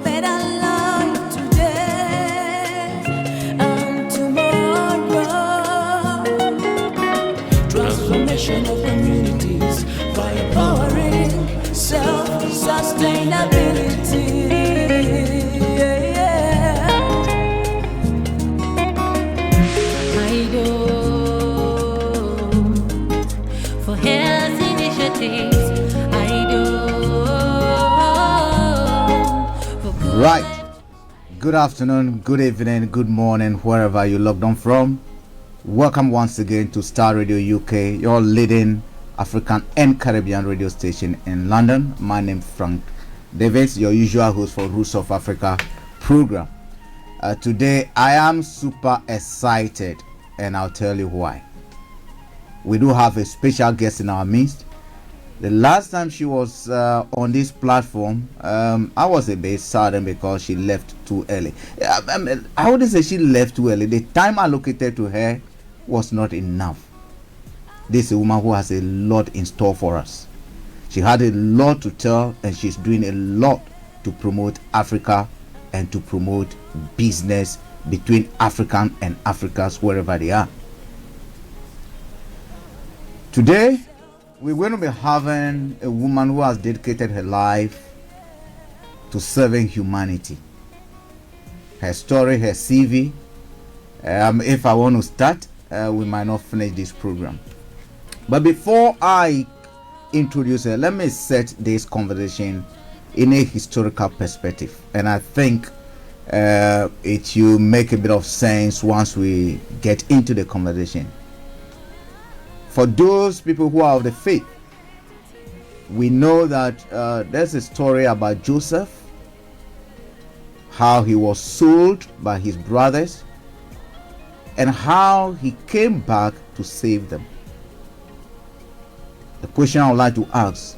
better life today and tomorrow. Transformation of communities by empowering self-sustainability. Right. Good afternoon, good evening, good morning, wherever you logged on from. Welcome once again to Star Radio UK, your leading African and Caribbean radio station in London. My name is Frank Davis, your usual host for Roots of Africa program. Today, I am super excited, and I'll tell you why. We do have a special guest in our midst. The last time she was on this platform, I was a bit saddened because she left too early. I wouldn't say she left too early. The time allocated to her was not enough. This is a woman who has a lot in store for us. She had a lot to tell, and she's doing a lot to promote Africa and to promote business between African and Africans wherever they are. Today, we're going to be having a woman who has dedicated her life to serving humanity. Her story, her CV. If I want to start, we might not finish this program. But before I introduce her, let me set this conversation in a historical perspective. And I think it will make a bit of sense once we get into the conversation. For those people who are of the faith, we know that there's a story about Joseph, how he was sold by his brothers, and how he came back to save them. The question I would like to ask: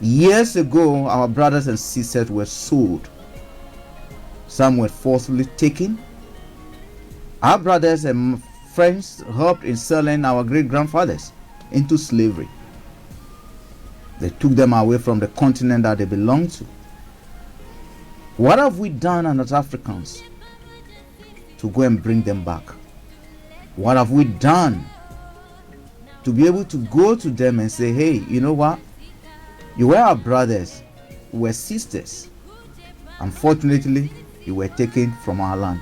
years ago, our brothers and sisters were sold. Some were forcibly taken. Our brothers and friends helped in selling our great-grandfathers into slavery. They took them away from the continent that they belonged to. What have we done as Africans to go and bring them back? What have we done to be able to go to them and say, hey, you know what? You were our brothers, we were sisters. Unfortunately, you were taken from our land.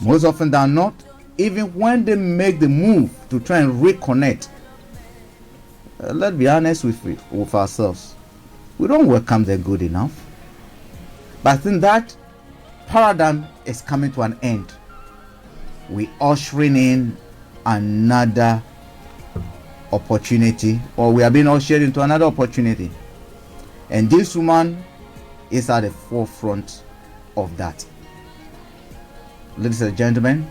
Most often than not, even when they make the move to try and reconnect, let's be honest with ourselves, we don't welcome them good enough. But I think that paradigm is coming to an end. We're ushering in another opportunity, or we are being ushered into another opportunity. And this woman is at the forefront of that. Ladies and gentlemen,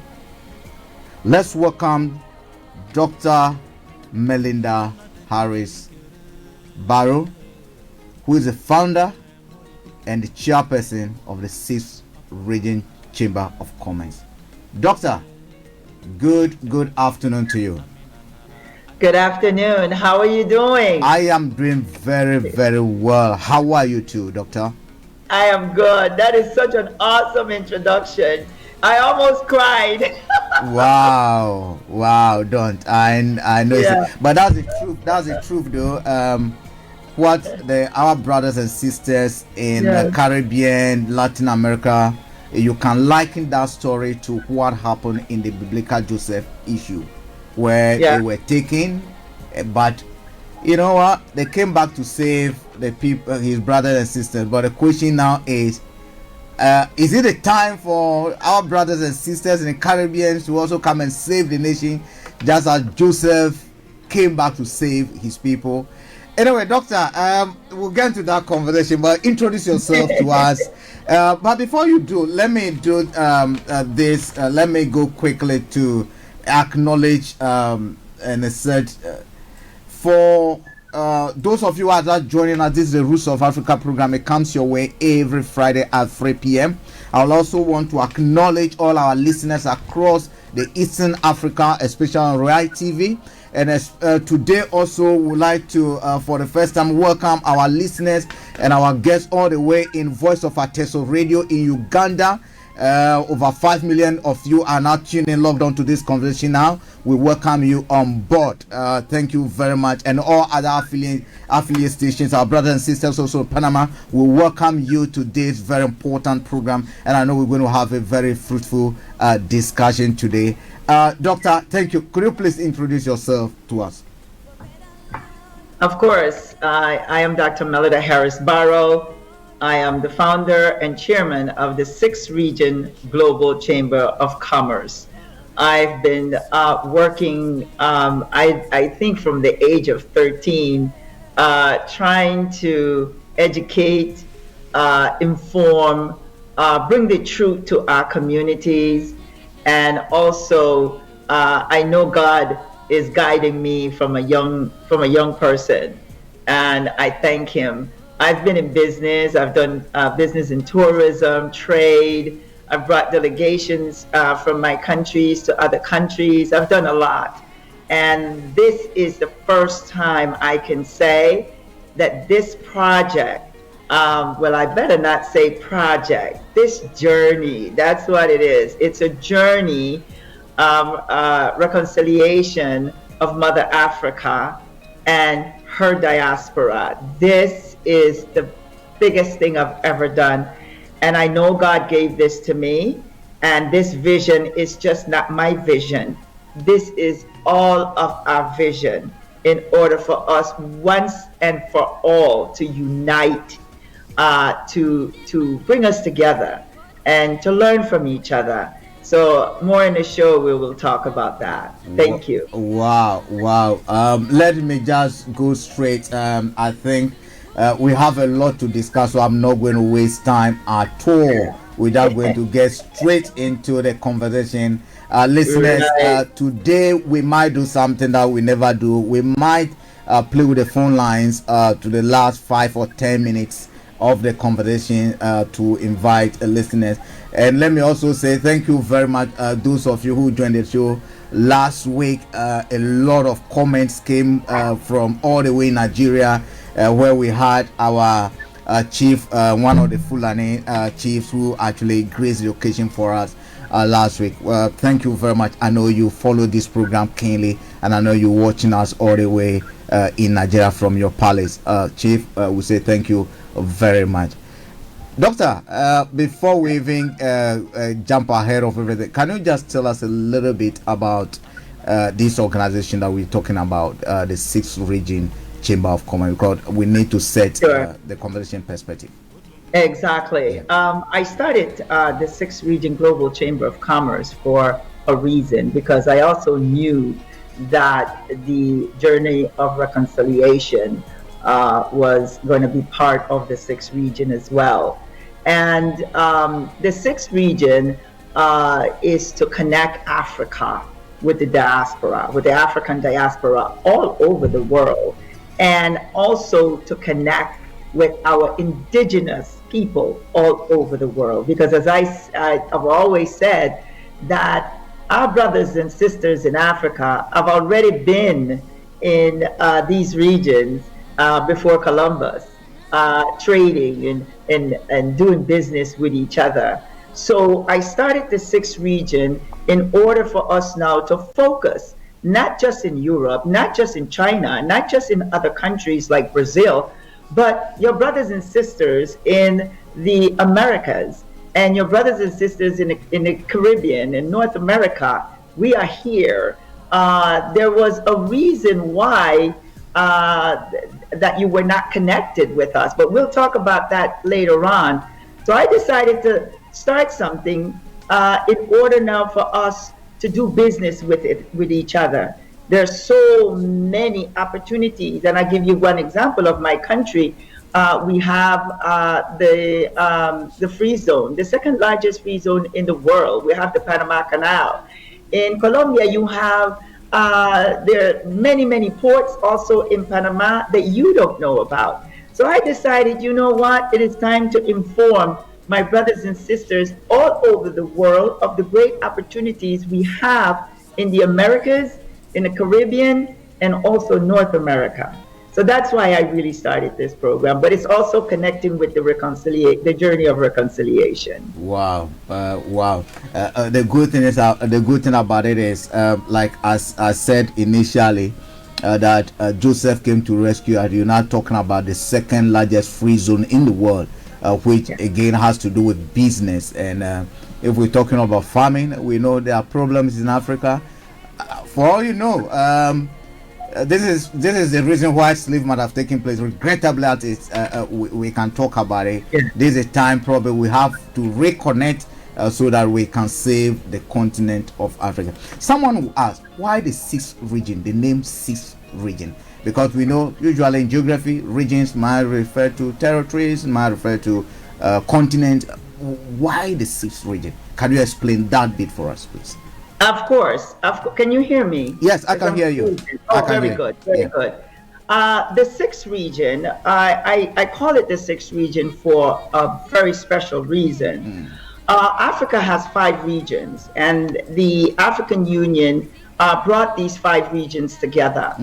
let's welcome Dr. Melinda Harris Barrow, who is the founder and the chairperson of the 6th Region Chamber of Commerce. Doctor, good afternoon to you. Good afternoon. How are you doing? I am doing very, very well. How are you too, Doctor? I am good. That is such an awesome introduction. I almost cried. Wow, don't. I know, yeah. But that's the truth though. What our brothers and sisters in the Caribbean, Latin America, you can liken that story to what happened in the biblical Joseph issue, where they were taken, but you know what? They came back to save the people, his brothers and sisters. But the question now is it a time for our brothers and sisters in the Caribbean to also come and save the nation, just as Joseph came back to save his people? Anyway, Doctor, we'll get into that conversation, but introduce yourself to us. But before you do, let me do this. Let me go quickly to acknowledge and assert for those of you who are just joining us. This is the Roots of Africa program. It comes your way every Friday at 3 p.m. I'll also want to acknowledge all our listeners across the Eastern Africa, especially on Royal TV. And today also would like to, for the first time, welcome our listeners and our guests all the way in Voice of Ateso Radio in Uganda. Over 5 million of you are now tuning logged on to this conversation now. We welcome you on board. Thank you very much. And all other affiliate stations, our brothers and sisters also in Panama, we welcome you to this very important program. And I know we're going to have a very fruitful discussion today. Doctor, thank you. Could you please introduce yourself to us? Of course. I am Dr. Melinda Barrow. I am the founder and chairman of the 6th Region Global Chamber of Commerce. I've been working, I think from the age of 13, trying to educate, inform, bring the truth to our communities. And also, I know God is guiding me from a young person, and I thank Him. I've been in business. I've done business in tourism, trade. I've brought delegations from my countries to other countries. I've done a lot. And this is the first time I can say that this project, well, I better not say project, this journey, that's what it is. It's a journey of reconciliation of Mother Africa and her diaspora. This is the biggest thing I've ever done. And I know God gave this to me. And this vision is just not my vision. This is all of our vision in order for us once and for all to unite, to bring us together and to learn from each other. So more in the show, we will talk about that. Thank you. Wow. Let me just go straight. I think we have a lot to discuss, so I'm not going to waste time at all. Without going to get straight into the conversation. Listeners, today we might do something that we never do. We might play with the phone lines to the last 5 or 10 minutes of the conversation to invite listeners. And let me also say thank you very much those of you who joined the show last week. A lot of comments came from all the way in Nigeria, where we had our chief, one of the Fulani chiefs who actually graced the occasion for us last week. Thank you very much. I know you follow this program keenly, and I know you're watching us all the way in Nigeria from your palace. Chief, we say thank you very much. Doctor, before we even jump ahead of everything, can you just tell us a little bit about this organization that we're talking about, the 6th Region Chamber of Commerce, because we need to set the conversation perspective. Exactly. I started the 6th Region Global Chamber of Commerce for a reason, because I also knew that the journey of reconciliation was going to be part of the 6th Region as well. And the 6th Region is to connect Africa with the diaspora, with the African diaspora all over the world, and also to connect with our indigenous people all over the world. Because as I've always said, that our brothers and sisters in Africa have already been in these regions before Columbus, trading and doing business with each other. So I started the 6th Region in order for us now to focus not just in Europe, not just in China, not just in other countries like Brazil, but your brothers and sisters in the Americas and your brothers and sisters in the Caribbean and North America. We are here. There was a reason why that you were not connected with us, but we'll talk about that later on. So I decided to start something in order now for us to do business with each other. There's so many opportunities, and I give you one example of my country. We have the free zone, the second largest free zone in the world. We have the Panama Canal. In Colombia, you have there are many ports also in Panama that you don't know about. So I decided, you know what, it is time to inform my brothers and sisters all over the world of the great opportunities we have in the Americas, in the Caribbean, and also North America. So that's why I really started this program. But it's also connecting with the journey of reconciliation. Wow, wow. The good thing is, the good thing about it is, like as I said initially, that Joseph came to rescue, and you're now talking about the second largest free zone in the world, which again has to do with business. And if we're talking about farming, we know there are problems in Africa. For all you know, this is the reason why slave might have taken place. Regrettably, we can talk about it. This is a time probably we have to reconnect so that we can save the continent of Africa. Someone will ask, why the sixth region, the name sixth region? Because we know usually in geography, regions might refer to territories, might refer to continent. Why the sixth region? Can you explain that bit for us, please? Of course. Can you hear me? Yes, I can hear you. Oh, very good. Very good. The sixth region, I call it the sixth region for a very special reason. Africa has 5 regions, and the African Union brought these 5 regions together.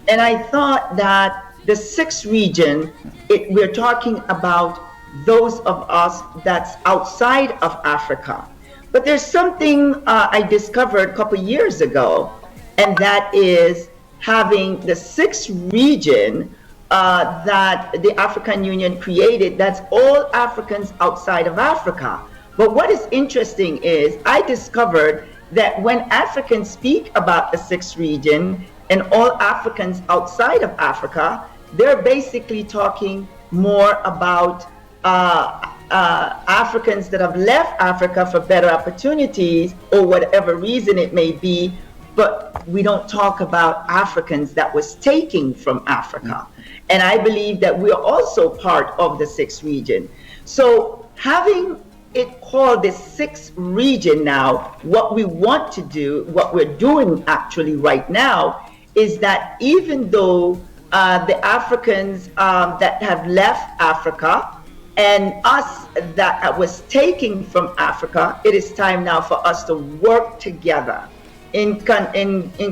And I thought that the sixth region, we're talking about those of us that's outside of Africa. But there's something I discovered a couple years ago, and that is having the sixth region that the African Union created, that's all Africans outside of Africa. But what is interesting is I discovered that when Africans speak about the sixth region and all Africans outside of Africa, they're basically talking more about Africans that have left Africa for better opportunities or whatever reason it may be, but we don't talk about Africans that was taken from Africa. And I believe that we're also part of the sixth region. So having it called the sixth region now, what we want to do, what we're doing actually right now, is that even though the Africans that have left Africa and us that was taken from Africa, it is time now for us to work together in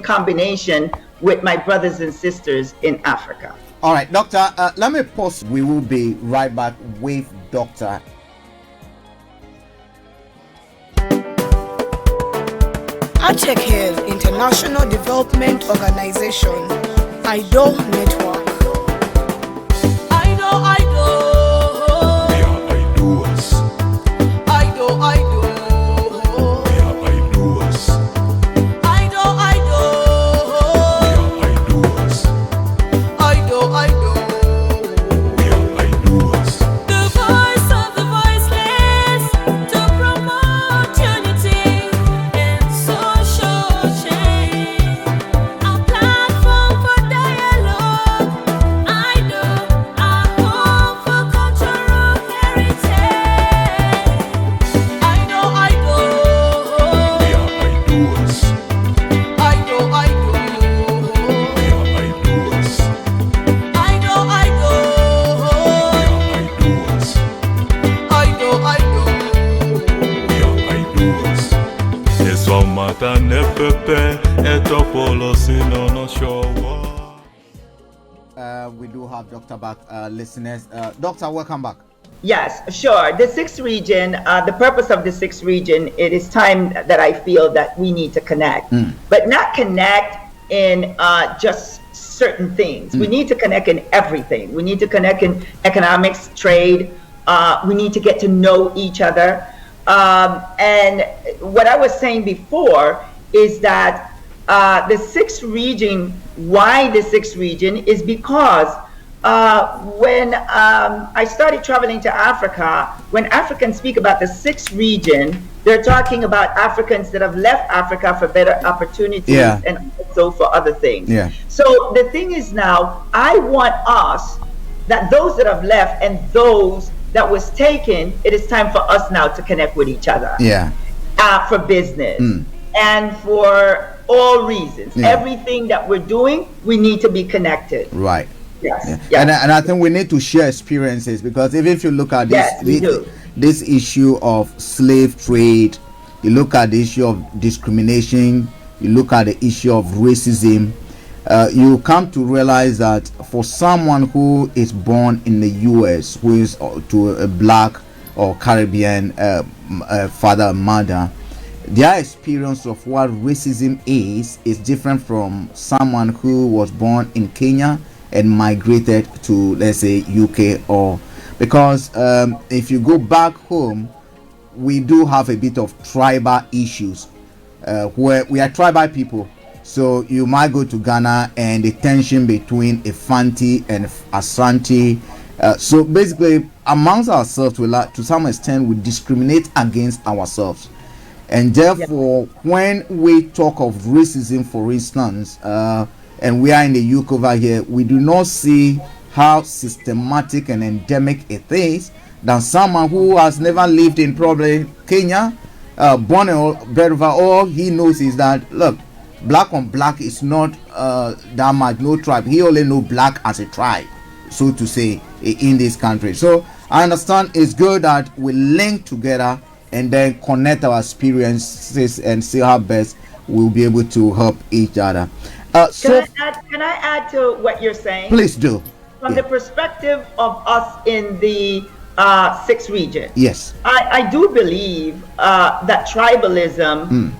combination with my brothers and sisters in Africa. All right, Doctor, let me pause. We will be right back with Doctor. Achek Hill International Development Organization, IDO Network. We do have Doctor back, listeners. Doctor, welcome back. Yes, sure. The sixth region, the purpose of the sixth region, it is time that I feel that we need to connect, but not connect in just certain things. We need to connect in everything. We need to connect in economics, trade. We need to get to know each other. And what I was saying before is that the sixth region, why the sixth region, is because when I started traveling to Africa, when Africans speak about the sixth region, they're talking about Africans that have left Africa for better opportunities and also for other things. So the thing is now, I want us, that those that have left and those that was taken, it is time for us now to connect with each other. For business and for all reasons. Everything that we're doing, we need to be connected. Right. And I think we need to share experiences, because even if you look at this issue of slave trade, you look at the issue of discrimination, you look at the issue of racism, you come to realize that for someone who is born in the US, who is to a black or Caribbean father and mother, their experience of what racism is different from someone who was born in Kenya and migrated to, let's say, UK. Or because if you go back home, we do have a bit of tribal issues, where we are tribal people. So you might go to Ghana and the tension between Afanti and Asante. So basically, amongst ourselves, to some extent, we discriminate against ourselves. And therefore, when we talk of racism, for instance, and we are in the UK over here, we do not see how systematic and endemic it is than someone who has never lived in probably Kenya, born and bred over. All he knows is that, look, black on black is not that much, no tribe. He only know black as a tribe, so to say, in this country. So I understand it's good that we link together and then connect our experiences and see how best we'll be able to help each other. Can I add to what you're saying? Please do. From the perspective of us in the 6th region. Yes. I do believe that tribalism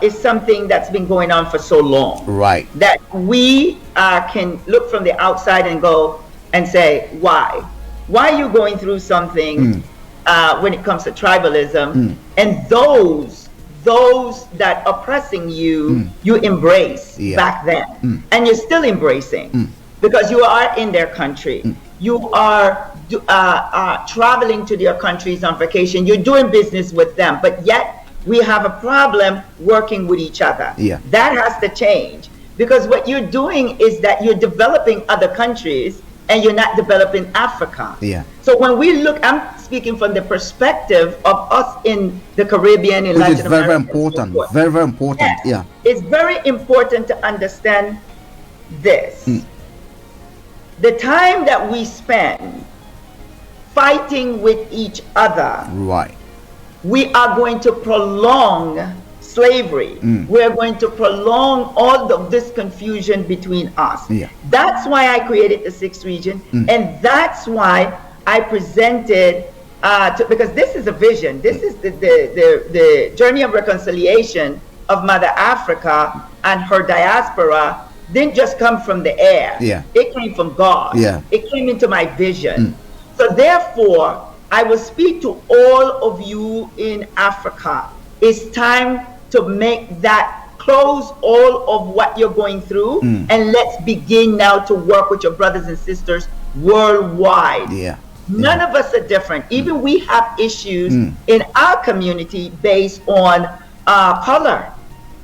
is something that's been going on for so long. Right. That we can look from the outside and go and say, why? Why are you going through something when it comes to tribalism? And those that are oppressing you, you embrace back then. And you're still embracing because you are in their country. You are traveling to their countries on vacation. You're doing business with them, but yet we have a problem working with each other. That has to change, because what you're doing is that you're developing other countries and you're not developing Africa. So when we look, I'm speaking from the perspective of us in the Caribbean, in Latin America. Which is very important, very important. Yes. It's very important to understand this. The time that we spend fighting with each other, right, we are going to prolong slavery. We're going to prolong all of this confusion between us. That's why I created the 6th region, and that's why I presented because this is a vision. This is the journey of reconciliation of Mother Africa and her diaspora. Didn't just come from the air. It came from God. It came into my vision. So therefore, I will speak to all of you in Africa. It's time to make that, close all of what you're going through, and let's begin now to work with your brothers and sisters worldwide. None of us are different. Even we have issues in our community based on color.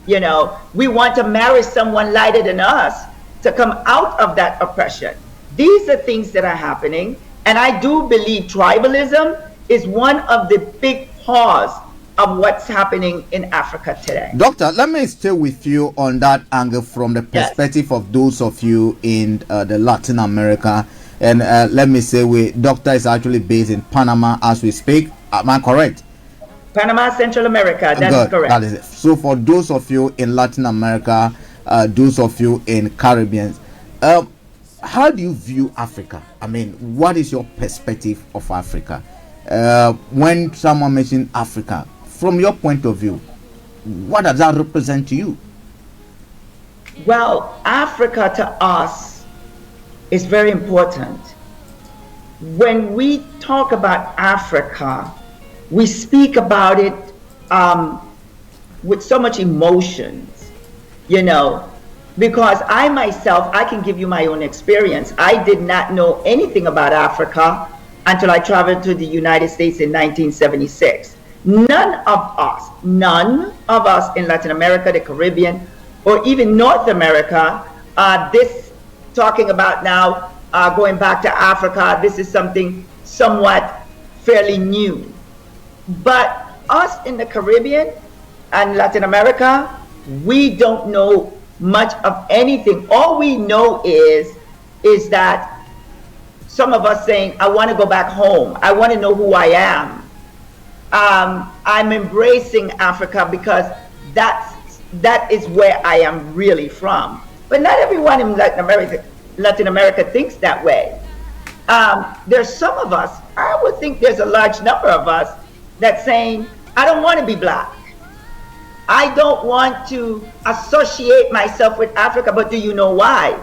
You know, we want to marry someone lighter than us to come out of that oppression. These are things that are happening. And I do believe tribalism is one of the big cause of what's happening in Africa today. Doctor, let me stay with you on that angle from the perspective of those of you in the Latin America. And let me say, Doctor is actually based in Panama as we speak. Am I correct? Panama, Central America, that's correct. That is it. So for those of you in Latin America, those of you in Caribbean, how do you view Africa? I mean, what is your perspective of Africa? When someone mentions Africa, from your point of view, what does that represent to you? Well, Africa to us is very important. When we talk about Africa, we speak about it with so much emotions, you know, because I myself, I can give you my own experience. I did not know anything about Africa until I traveled to the United States in 1976. None of us in Latin America, the Caribbean, or even North America, this talking about now going back to Africa, this is something somewhat fairly new. But us in the Caribbean and Latin America, we don't know much of anything. All we know is that some of us saying, I want to go back home. I want to know who I am. I'm embracing Africa because that is where I am really from. But not everyone in Latin America thinks that way. There's some of us, I would think there's a large number of us that's saying, I don't want to be black. I don't want to associate myself with Africa, but do you know why?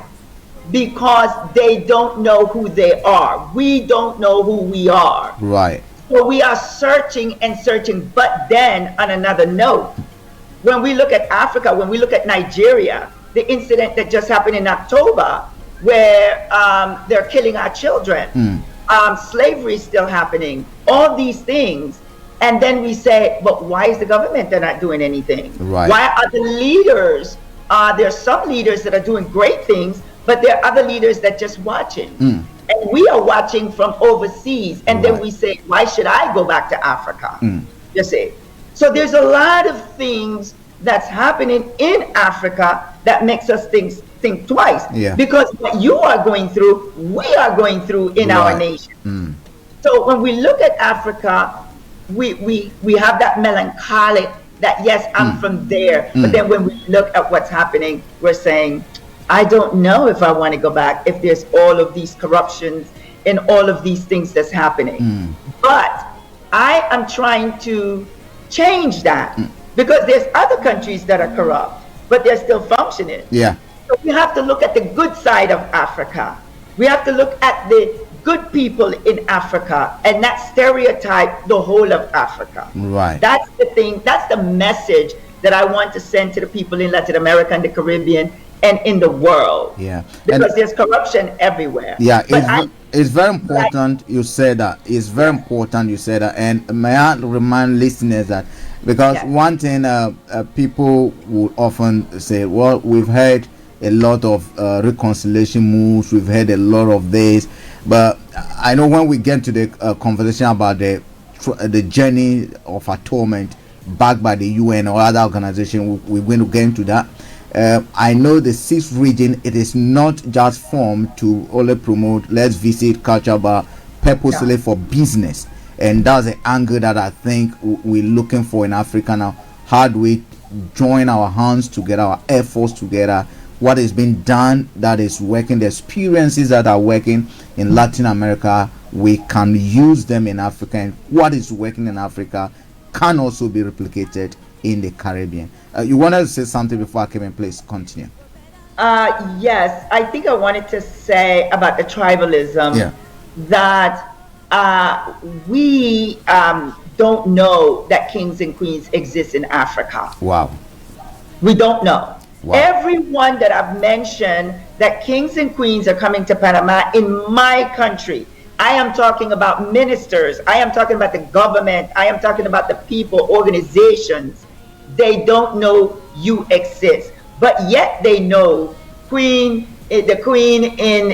Because they don't know who they are. We don't know who we are. Right. So we are searching and searching. But then on another note, when we look at Africa, when we look at Nigeria, the incident that just happened in October, where they're killing our children, slavery is still happening, all these things. And then we say, but why is the government, they're not doing anything? Right. Why are the leaders, there are some leaders that are doing great things, but there are other leaders that just watching. And we are watching from overseas. And then we say, why should I go back to Africa? You see? So there's a lot of things that's happening in Africa that makes us think twice. Yeah. Because what you are going through, we are going through in our nation. So when we look at Africa, we have that melancholic that, yes, I'm from there. But then when we look at what's happening, we're saying, I don't know if I want to go back if there's all of these corruptions and all of these things that's happening. But I am trying to change that because there's other countries that are corrupt, but they're still functioning. Yeah. So we have to look at the good side of Africa. We have to look at the good people in Africa and not stereotype the whole of Africa. Right. That's the thing, that's the message that I want to send to the people in Latin America and the Caribbean and in the world. Yeah. Because there's corruption everywhere. Yeah, it's very important you said that. It's very important you said that. And may I remind listeners that, because one thing people would often say, well, we've heard a lot of reconciliation moves, we've heard a lot of this, but I know when we get to the conversation about the journey of atonement backed by the UN or other organization, we're going to get into that. I know the sixth region, it is not just formed to only promote let's visit culture, but purposely for business. And that's the angle that I think we're looking for in Africa now. How do we join our hands together, our efforts together? What is being done that is working, the experiences that are working in Latin America, we can use them in Africa, and what is working in Africa can also be replicated in the Caribbean. You wanted to say something before I came in, please continue. Yes, I think I wanted to say about the tribalism that we don't know that kings and queens exist in Africa. Wow. We don't know. Wow. Everyone that I've mentioned that kings and queens are coming to Panama in my country, I am talking about ministers, I am talking about the government, I am talking about the people, organizations. They don't know you exist, but yet they know the Queen in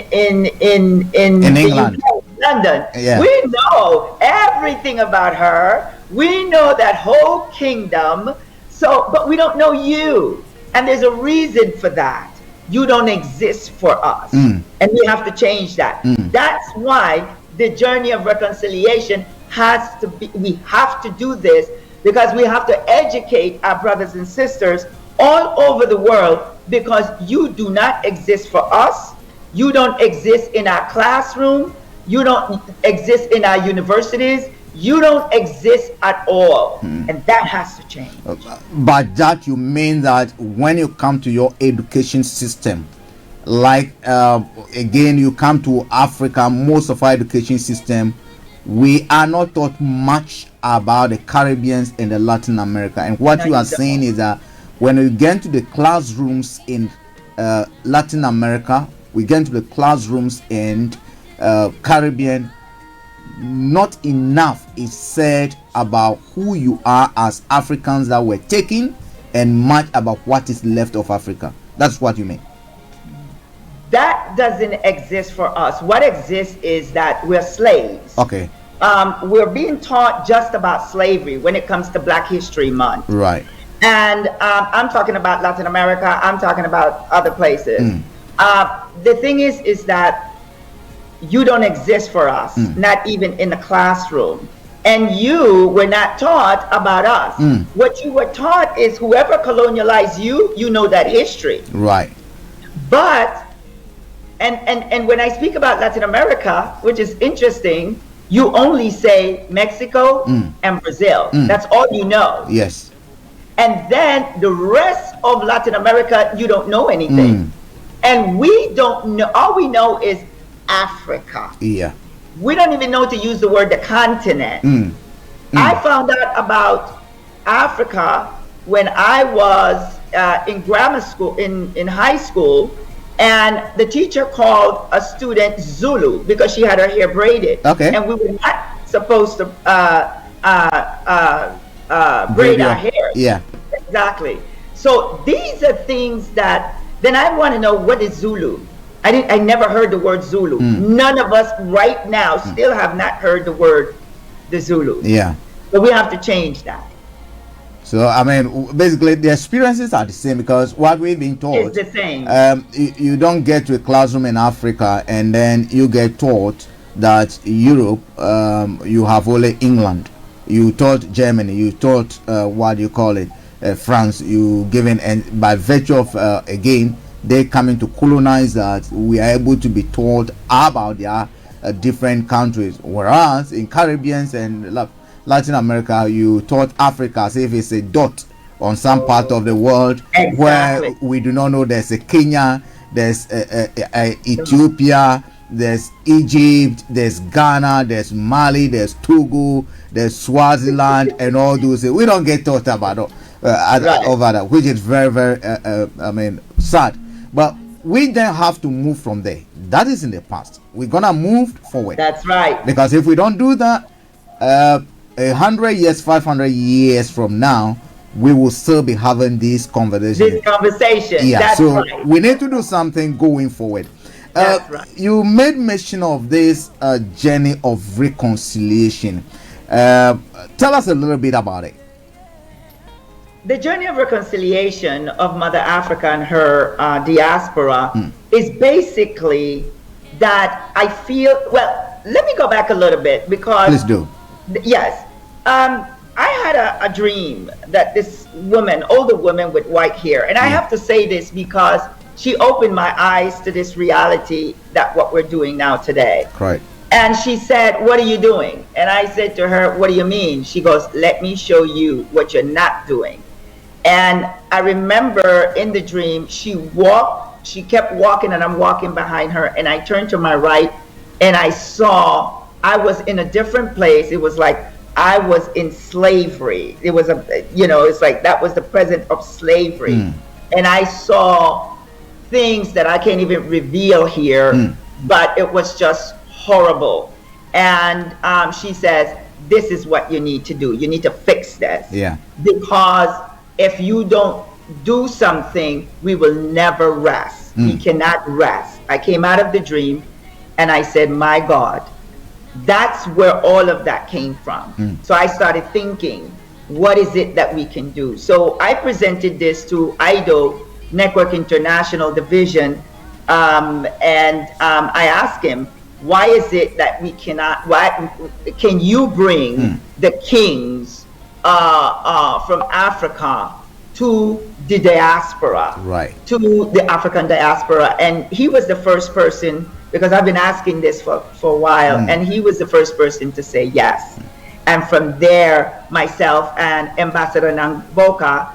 England, London. Yeah. We know everything about her. We know that whole kingdom. So, but we don't know you. And there's a reason for that. You don't exist for us. And we have to change that. That's why the journey of reconciliation has to be, we have to do this because we have to educate our brothers and sisters all over the world, because you do not exist for us. You don't exist in our classroom. You don't exist in our universities. You don't exist at all. And that has to change. But that you mean that when you come to your education system, like again, you come to Africa, most of our education system, we are not taught much about the Caribbeans and the Latin America. And what you are saying is that when we get into the classrooms in Latin America, we get into the classrooms in Caribbean, not enough is said about who you are as Africans that were taken, and much about what is left of Africa. That's what you mean. That doesn't exist for us. What exists is that we're slaves. Okay. We're being taught just about slavery when it comes to Black History Month. Right. And I'm talking about Latin America. I'm talking about other places. The thing is that you don't exist for us, not even in the classroom. And you were not taught about us. What you were taught is whoever colonialized you, you know that history. Right. But and when I speak about Latin America, which is interesting, you only say Mexico and Brazil. That's all you know. Yes. And then the rest of Latin America, you don't know anything. And we don't know, all we know is Africa. Yeah. We don't even know to use the word the continent. I found out about Africa when I was in grammar school, in high school, and the teacher called a student Zulu because she had her hair braided. Okay. And we were not supposed to braid our hair. Yeah. Exactly. So these are things that, then I want to know, what is Zulu? I never heard the word Zulu. None of us right now still have not heard the word the Zulu. Yeah. But we have to change that. So I mean, basically, the experiences are the same, because what we've been taught It's the same. You don't get to a classroom in Africa and then you get taught that Europe, you have only England. You taught Germany. You taught what do you call it, France. You given, and by virtue of again, they coming to colonize that, we are able to be taught about their different countries. Whereas in Caribbeans and Latin America, you taught Africa as if it's a dot on some part of the world. Exactly. Where we do not know there's a Kenya, there's Ethiopia, there's Egypt, there's Ghana, there's Mali, there's Togo, there's Swaziland, and all those. We don't get taught about over that, which is very, very, I mean, sad. But we then have to move from there. That is in the past. We're gonna move forward. That's right. Because if we don't do that, 100 years, 500 years from now, we will still be having this conversation. Yeah. That's so right. we need to do something going forward. That's right. You made mention of this journey of reconciliation. Tell us a little bit about it. The journey of reconciliation of Mother Africa and her diaspora is basically that I feel, well, let me go back a little bit, because Please do. Yes. I had a dream that this woman, older woman with white hair, and I have to say this because she opened my eyes to this reality that what we're doing now today. Right. And she said, "What are you doing?" And I said to her, "What do you mean?" She goes, "Let me show you what you're not doing." And I remember in the dream, she kept walking, and I'm walking behind her, and I turned to my right, and I saw I was in a different place. It was like I was in slavery. It was it's like that was the present of slavery. And I saw things that I can't even reveal here, but it was just horrible. And she says, "This is what you need to do. You need to fix this." Yeah. Because if you don't do something, we will never rest. We cannot rest. I came out of the dream and I said, "My God, that's where all of that came from." So I started thinking, what is it that we can do? So I presented this to IDO Network International Division, and I asked him, why is it that we cannot, why can you bring the kings from Africa to the diaspora, Right. to the African diaspora? And he was the first person, because I've been asking this for a while, and he was the first person to say yes. And from there, myself and Ambassador Nangboka,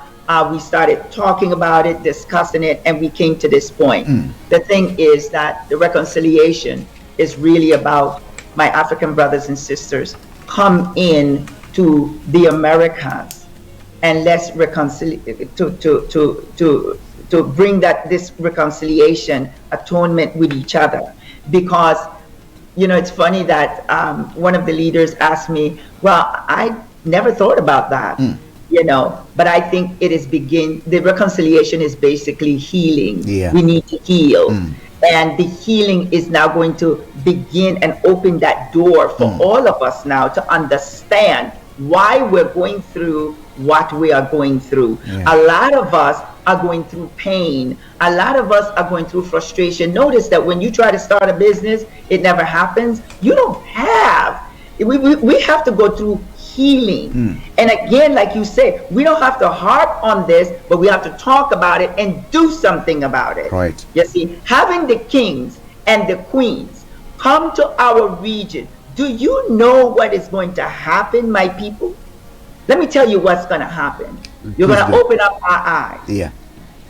we started talking about it, discussing it, and we came to this point. The thing is that the reconciliation is really about my African brothers and sisters come in to the Americas, and let's reconcile to bring this reconciliation, atonement with each other. Because it's funny that one of the leaders asked me, well, I never thought about that, but I think the reconciliation is basically healing. Yeah. We need to heal. And the healing is now going to begin and open that door for all of us now to understand why we're going through what we are going through. Yeah. A lot of us are going through pain. A lot of us are going through frustration. Notice that when you try to start a business, it never happens. You don't have. We have to go through healing. And again, like you say, we don't have to harp on this, but we have to talk about it and do something about it. Right. You see, having the kings and the queens come to our region, do you know what is going to happen, my people? Let me tell you what's going to happen. You're going to open up our eyes. Yeah.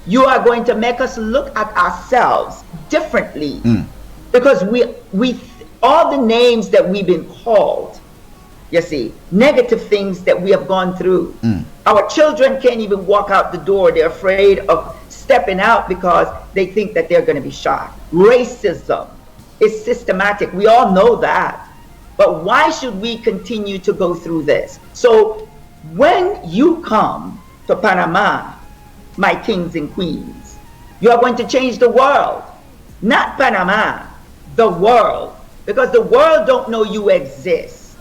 You are going to make us look at ourselves differently, because we all the names that we've been called, you see, negative things that we have gone through. Our children can't even walk out the door. They're afraid of stepping out because they think that they're going to be shot. Racism is systematic. We all know that. But why should we continue to go through this? So when you come to Panama, my kings and queens, you are going to change the world. Not Panama, the world. Because the world don't know you exist.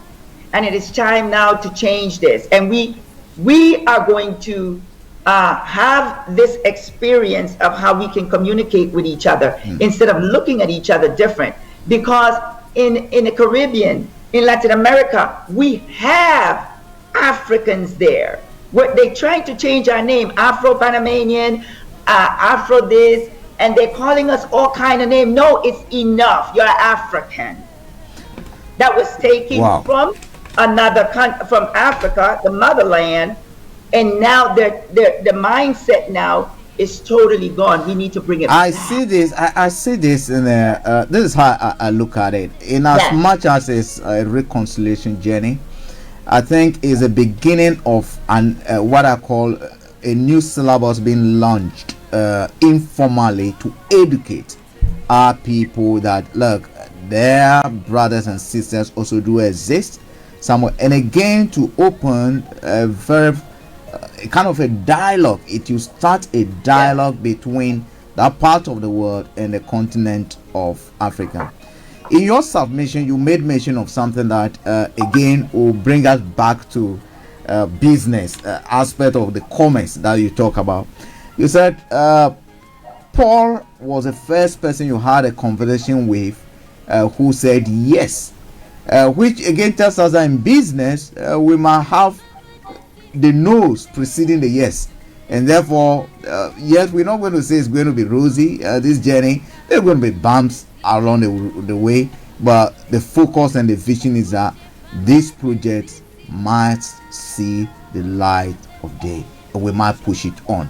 And it is time now to change this. And we are going to have this experience of how we can communicate with each other instead of looking at each other different. Because in the Caribbean, in Latin America, we have Africans there. They're trying to change our name, Afro-Panamanian, Afro this, and they're calling us all kind of names. No, it's enough. You're African. That was taken from another country, from Africa, the motherland, and now the mindset now is totally gone. We need to bring it back. I see this in this is how I look at it. In as much as it's a reconciliation journey, I think is a beginning of an what I call a new syllabus being launched informally to educate our people that look, their brothers and sisters also do exist somewhere, and again to open a very kind of a dialogue. It will start a dialogue between that part of the world and the continent of Africa. In your submission, you made mention of something that again will bring us back to business aspect of the commerce that you talk about. You said Paul was the first person you had a conversation with who said yes, which again tells us that in business we might have the no's preceding the yes, and therefore yes, we're not going to say it's going to be rosy, this journey. There are going to be bumps along the way, but the focus and the vision is that this project might see the light of day, and we might push it on.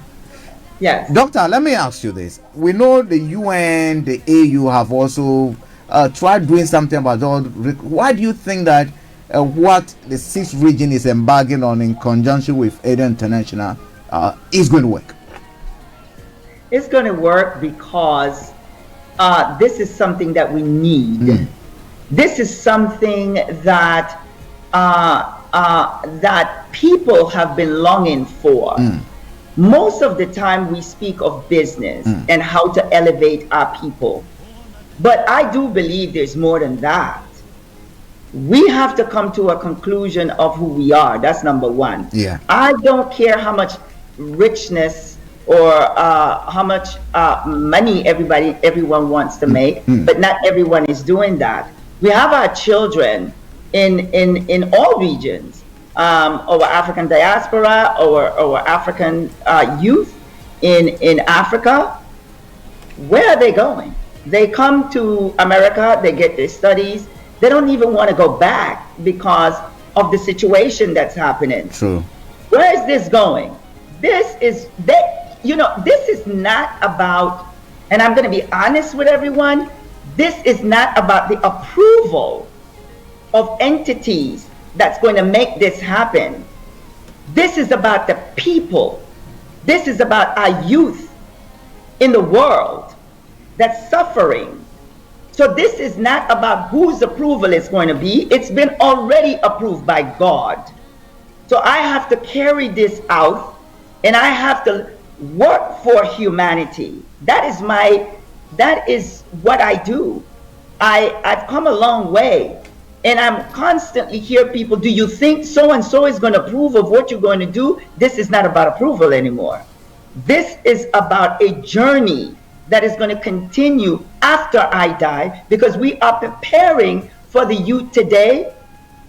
Yes. Doctor, let me ask you this. We know the UN, the AU have also tried doing something about all. Why do you think that what the sixth region is embarking on in conjunction with Aid International is going to work? It's going to work because this is something that we need. This is something that that people have been longing for. Most of the time we speak of business and how to elevate our people. But I do believe there's more than that. We have to come to a conclusion of who we are. That's number one. Yeah. I don't care how much richness or how much money everyone wants to make, but not everyone is doing that. We have our children in all regions, our African diaspora, or African youth in Africa. Where are they going? They come to America, they get their studies. They don't even want to go back because of the situation that's happening. True. Where is this going? This is not about, and I'm going to be honest with everyone, this is not about the approval of entities that's going to make this happen. This is about the people. This is about our youth in the world that's suffering. So this is not about whose approval it's going to be. It's been already approved by God. So I have to carry this out, and I have to work for humanity. That is what I do. I've come a long way, and I'm constantly hear people, do you think so and so is going to approve of what you're going to do? This is not about approval anymore. This is about a journey that is going to continue after I die, because we are preparing for the youth today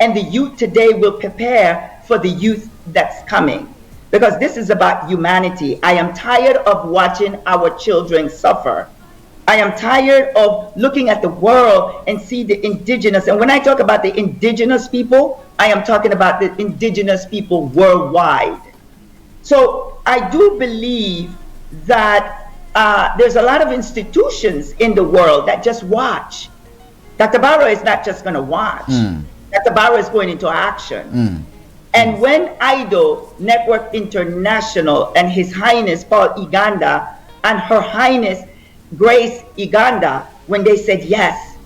and the youth today will prepare for the youth that's coming. Because this is about humanity. I am tired of watching our children suffer. I am tired of looking at the world and see the indigenous. And when I talk about the indigenous people, I am talking about the indigenous people worldwide. So I do believe that there's a lot of institutions in the world that just watch. Dr. Barrow is not just going to watch. Dr. Barrow is going into action. And when IDO Network International and His Highness Paul Iganda and Her Highness Grace Iganda, when they said yes,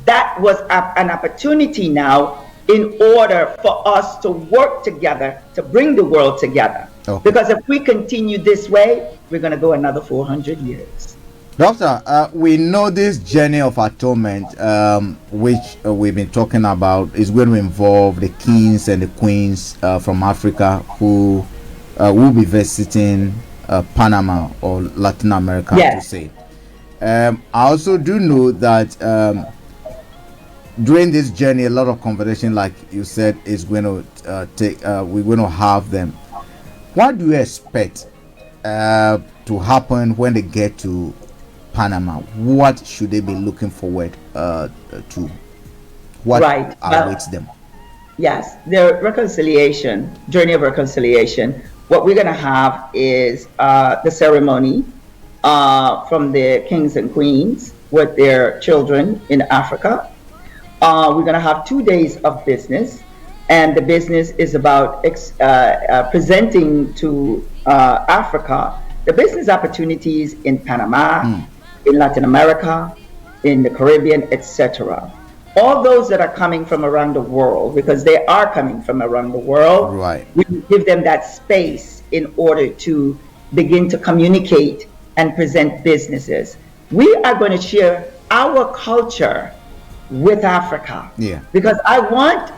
that was an opportunity now in order for us to work together to bring the world together. Okay. Because if we continue this way, we're going to go another 400 years. Doctor, we know this journey of atonement, which we've been talking about, is going to involve the kings and the queens from Africa who will be visiting Panama or Latin America, to say. I also do know that during this journey, a lot of conversation, like you said, is going to we're going to have them. What do you expect to happen when they get to Panama? What should they be looking forward to? What awaits them? Yes, the reconciliation, journey of reconciliation. What we're going to have is the ceremony from the kings and queens with their children in Africa. We're going to have 2 days of business, and the business is about presenting to Africa the business opportunities in Panama, in Latin America, in the Caribbean, etc. All those that are coming from around the world, because they are coming from around the world, right. We give them that space in order to begin to communicate and present businesses. We are going to share our culture with Africa. Yeah. Because I want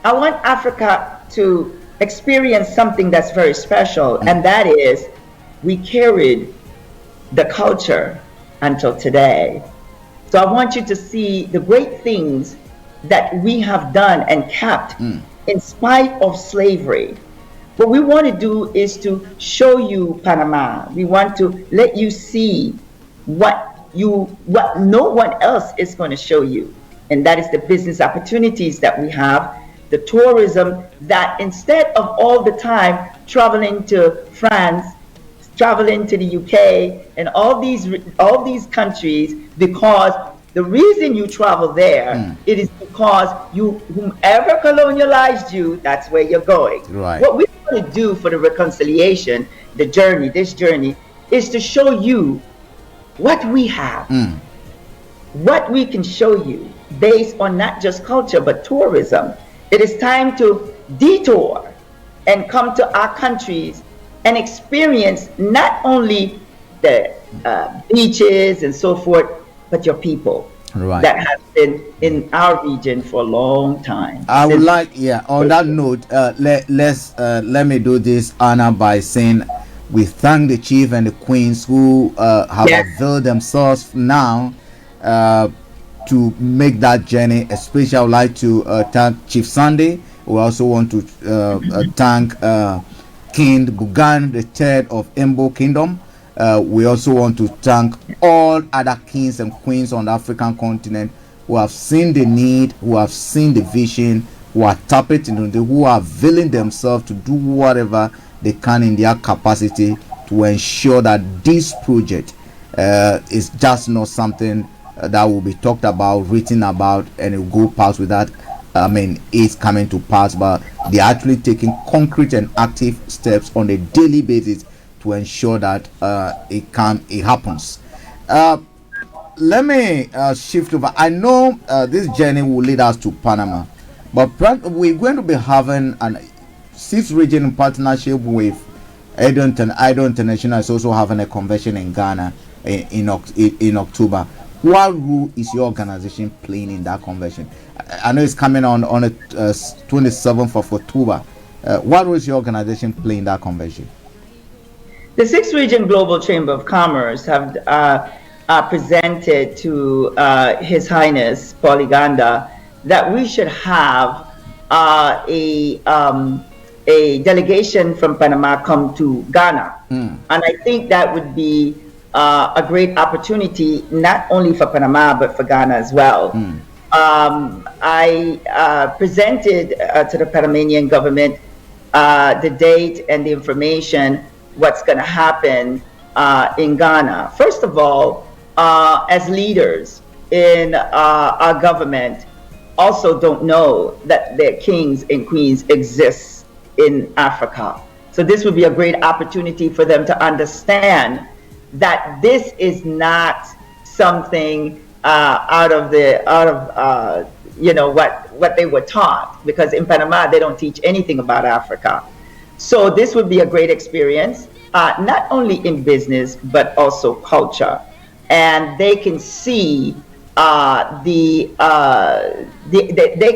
Africa to experience something that's very special, and that is we carried the culture until today. So I want you to see the great things that we have done and kept in spite of slavery. What we want to do is to show you Panama. We want to let you see what no one else is going to show you. And that is the business opportunities that we have, the tourism, that instead of all the time traveling to France, traveling to the UK and all these countries, because the reason you travel there, it is because whomever colonialized you, that's where you're going. Right. What we want to do for the reconciliation, this journey, is to show you what we have, what we can show you based on not just culture, but tourism. It is time to detour and come to our countries and experience not only the beaches and so forth, but your people that have been in our region for a long time. I would like, on that note, let me do this honor by saying we thank the chief and the queens who have availed themselves now to make that journey. Especially, I would like to thank Chief Sunday. We also want to thank King Bugan III of Embo Kingdom. We also want to thank all other kings and queens on the African continent who have seen the need, who have seen the vision, who are tapping into, who are availing themselves to do whatever they can in their capacity to ensure that this project is just not something that will be talked about, written about, and it will go past without it's coming to pass, but they're actually taking concrete and active steps on a daily basis to ensure that it happens. Let me shift over. I know this journey will lead us to Panama, but we're going to be having an 6th region partnership with IDO International. Is also having a convention in Ghana in October. What role is your organization playing in that convention? I know it's coming on the 27th of October. What role is your organization playing in that convention? The 6th Region Global Chamber of Commerce have presented to His Highness Paul Iganda that we should have a delegation from Panama come to Ghana. And I think that would be a great opportunity, not only for Panama, but for Ghana as well. I presented to the Panamanian government the date and the information, what's going to happen in Ghana. First of all, as leaders in our government also don't know that their kings and queens exist in Africa. So this would be a great opportunity for them to understand that this is not something out of what they were taught, because in Panama they don't teach anything about Africa. So this would be a great experience, not only in business but also culture, and they can see they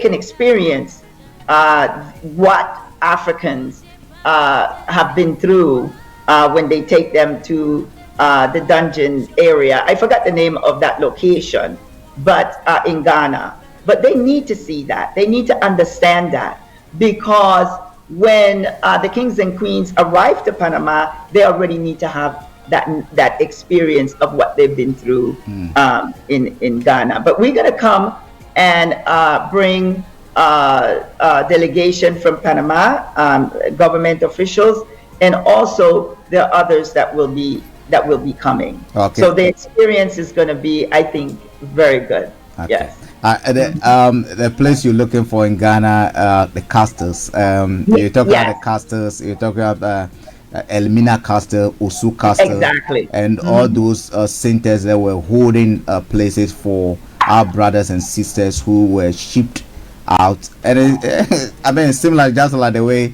can experience what Africans have been through when they take them to the dungeon area. I forgot the name of that location, but in Ghana. But they need to see that. They need to understand that, because when the kings and queens arrive to Panama, they already need to have that experience of what they've been through in Ghana. But we're going to come and bring a delegation from Panama, government officials, and also there are others that will be coming. Okay. So the experience is going to be, I think, very good. Okay. Yes. The place you're looking for in Ghana, the castles. You talk about the castles. You talk about Elmina Castle, Osu Castle, exactly, and all those centers that were holding places for our brothers and sisters who were shipped out. And I mean, similar, just like the way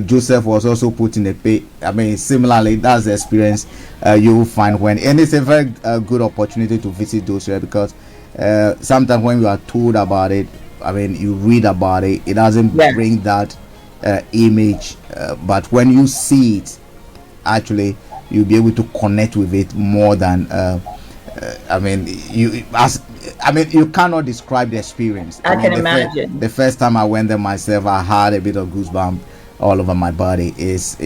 Joseph was also put in the pit. I mean, similarly, that's the experience you will find when, and it's a very good opportunity to visit those areas, because sometimes when you are told about it, I mean, you read about it, it doesn't bring that image, but when you see it, actually, you'll be able to connect with it more than I mean, you cannot describe the experience. I can imagine. The first time I went there myself, I had a bit of goosebumps all over my body. It's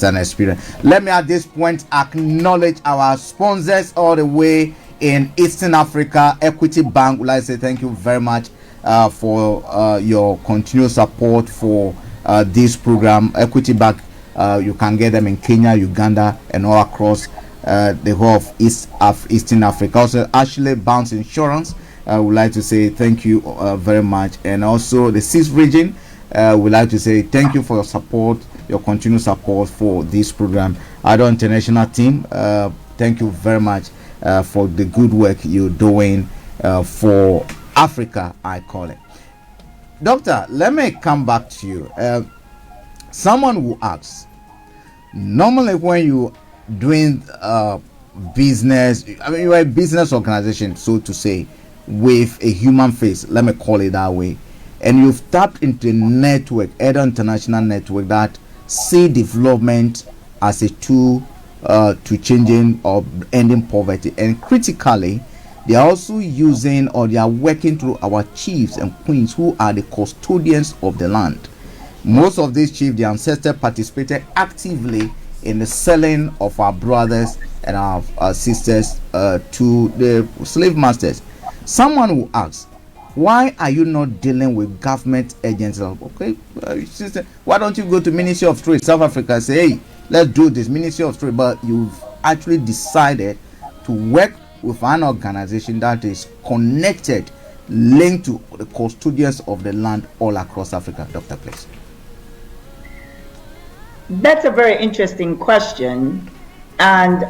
an experience. Let me at this point acknowledge our sponsors all the way in Eastern Africa. Equity Bank, would like to say thank you very much for your continued support for this program. Equity Bank, you can get them in Kenya, Uganda, and all across the whole of Eastern Africa. Also, Ashley Bounce Insurance, would like to say thank you very much. And also the 6th region, would like to say thank you for your support, your continued support for this program. Our international team, thank you very much for the good work you're doing for Africa, I call it. Doctor, let me come back to you. Someone who asks, normally when you doing business, I mean, you're a business organization, so to say, with a human face, let me call it that way, and you've tapped into a network, either international network, that see development as a tool to changing or ending poverty, and critically, they are also using, or they are working through our chiefs and queens who are the custodians of the land. Most of these chiefs, the ancestors, participated actively in the selling of our brothers and our sisters to the slave masters. Someone who asks, why are you not dealing with government agencies? Okay, sister, why don't you go to Ministry of Trade, South Africa, and say, hey, let's do this, Ministry of Trade? But you've actually decided to work with an organization that is connected, linked to the custodians of the land all across Africa. Dr. Please. That's a very interesting question, and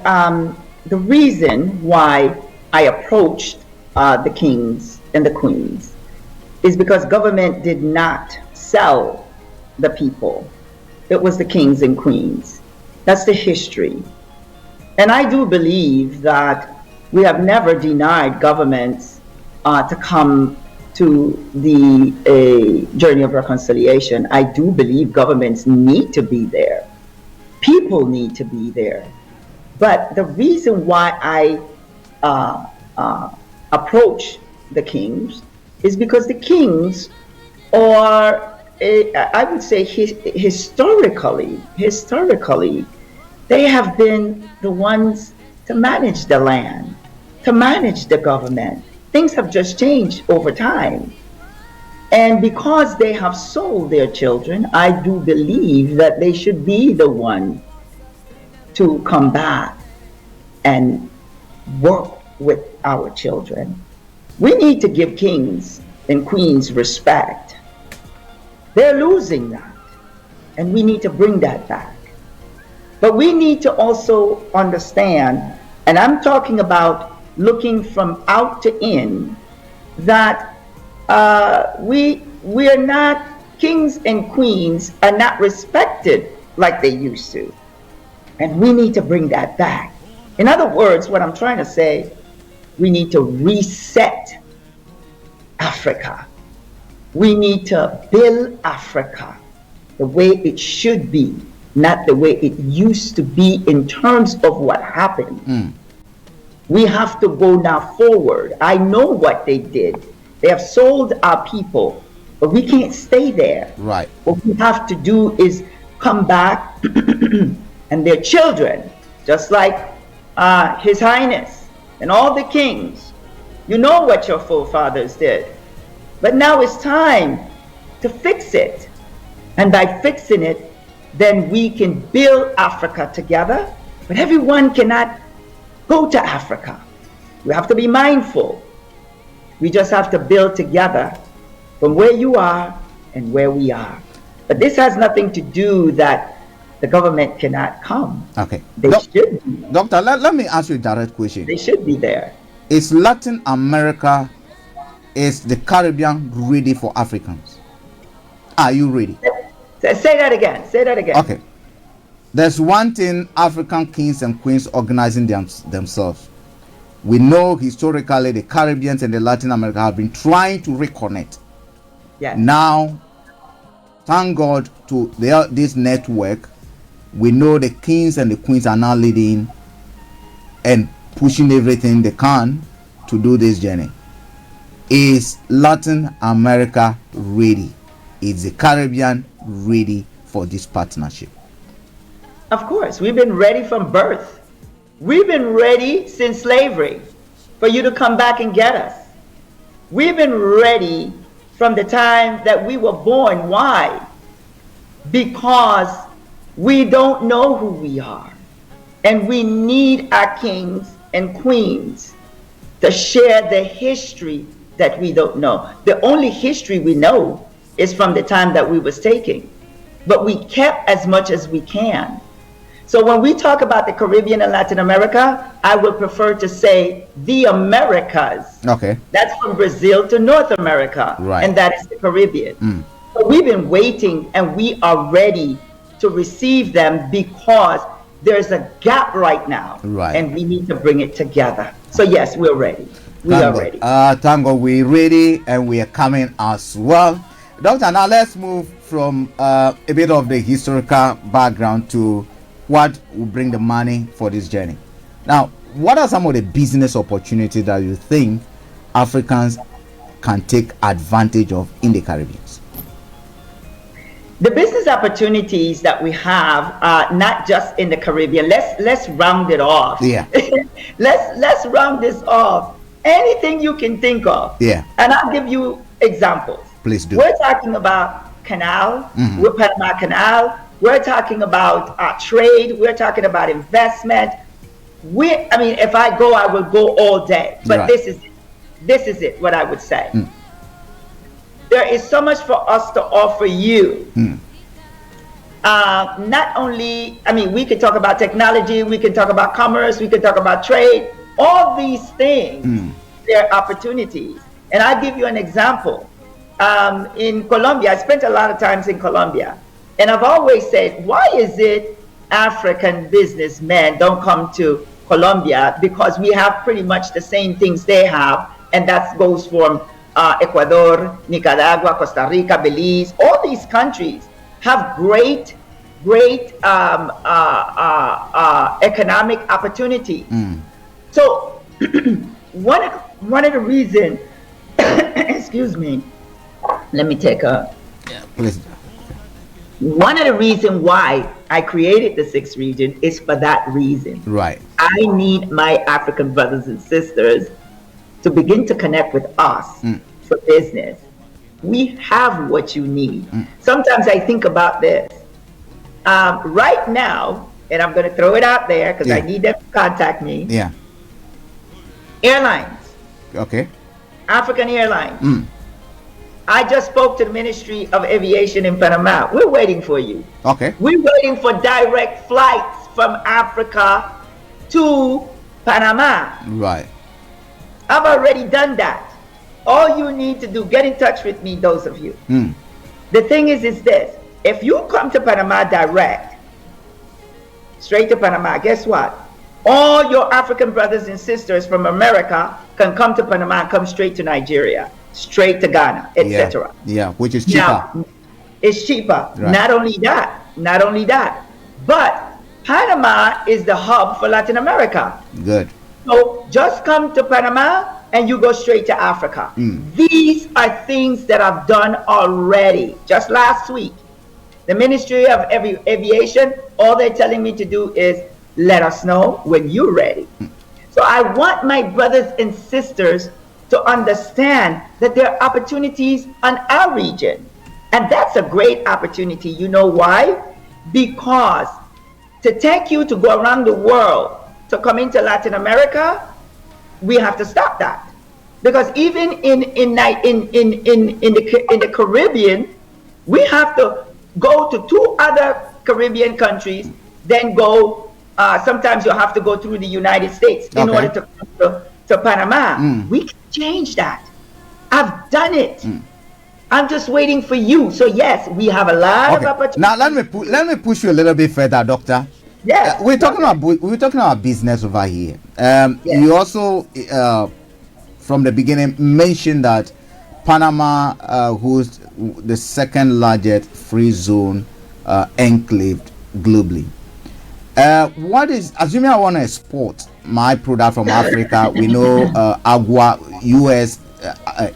the reason why I approached the kings and the queens is because government did not sell the people. It was the kings and queens. That's the history. And I do believe that we have never denied governments to come to the journey of reconciliation. I do believe governments need to be there. People need to be there. But the reason why I approach the kings is because the kings or I would say historically, they have been the ones to manage the land, to manage the government. Things have just changed over time. And because they have sold their children, I do believe that they should be the one to come back and work with our children. We need to give kings and queens respect. They're losing that, and we need to bring that back. But we need to also understand, and I'm talking about looking from out to in, that we are not, kings and queens are not respected like they used to. And we need to bring that back. In other words, what I'm trying to say, we need to reset Africa. We need to build Africa the way it should be, not the way it used to be in terms of what happened. We have to go now forward. I know what they did. They have sold our people, but we can't stay there. Right. What we have to do is come back and their children, just like His Highness and all the kings. You know what your forefathers did. But now it's time to fix it. And by fixing it, then we can build Africa together. But everyone cannot go to Africa. We have to be mindful. We just have to build together from where you are and where we are. But this has nothing to do that the government cannot come. Okay. They should be. Doctor, let me ask you a direct question. They should be there. Is Latin America, is the Caribbean ready for Africans? Are you ready? Say that again. Say that again. Okay. There's one thing African kings and queens organizing themselves. We know historically the Caribbeans and the Latin America have been trying to reconnect. Yes. Now, thank God to this network, we know the kings and the queens are now leading and pushing everything they can to do this journey. Is Latin America ready? Is the Caribbean ready for this partnership? Of course, we've been ready from birth. We've been ready since slavery for you to come back and get us. We've been ready from the time that we were born. Why? Because we don't know who we are. And we need our kings and queens to share the history that we don't know. The only history we know is from the time that we was taking. But we kept as much as we can. So when we talk about the Caribbean and Latin America, I would prefer to say the Americas. Okay. That's from Brazil to North America. Right. And that is the Caribbean. So we've been waiting and we are ready to receive them because there's a gap right now. Right. And we need to bring it together. So yes, we're ready. We are ready. Thank God we're ready and we are coming as well. Doctor, now let's move from a bit of the historical background to what will bring the money for this journey. Now, what are some of the business opportunities that you think Africans can take advantage of in the Caribbean? The business opportunities that we have are not just in the Caribbean. Let's round it off. Yeah. let's round this off. Anything you can think of. Yeah. And I'll give you examples. Please do. We're talking about canal, we're Panama Canal. We're talking about trade. We're talking about investment. If I go, I will go all day. But Right. this is it. What I would say. There is so much for us to offer you. Not only, we could talk about technology, we could talk about commerce, we could talk about trade. All these things, there are opportunities. And I'll give you an example. In Colombia, I spent a lot of times in Colombia. And I've always said, why is it African businessmen don't come to Colombia? Because we have pretty much the same things they have. And that goes from Ecuador, Nicaragua, Costa Rica, Belize. All these countries have great economic opportunity. So one of the reasons, excuse me, Let me take a. Yeah, please. One of the reasons why I created the sixth region is for that reason. Right. I need my African brothers and sisters to begin to connect with us for business. We have what you need. Sometimes I think about this. Right now, and I'm going to throw it out there because I need them to contact me. Yeah. Airlines. Okay. African Airlines. I just spoke to the Ministry of Aviation in Panama. We're waiting for you. Okay. We're waiting for direct flights from Africa to Panama. Right. I've already done that. All you need to do, get in touch with me, those of you. The thing is this. If you come to Panama direct, straight to Panama, guess what? All your African brothers and sisters from America can come to Panama and come straight to Nigeria, straight to Ghana, etc. Yeah, which is cheaper. Now, it's cheaper. Right. Not only that, but Panama is the hub for Latin America. Good. So just come to Panama and you go straight to Africa. These are things that I've done already. Just last week, the Ministry of Aviation, all they're telling me to do is let us know when you're ready. So I want my brothers and sisters to understand that there are opportunities on our region. And that's a great opportunity. You know why? Because to take you to go around the world, to come into Latin America, we have to stop that. Because even in the Caribbean, we have to go to 2 other Caribbean countries, then go, sometimes you'll have to go through the United States in order to come to Panama. We can change that. I've done it. I'm just waiting for you. So yes, we have a lot of opportunities. Now let me push you a little bit further, Doctor. Yes. We're talking about business over here. You also from the beginning mentioned that Panama hosts the second largest free zone enclave globally. What is, assuming I want to export my product from Africa, we know agua US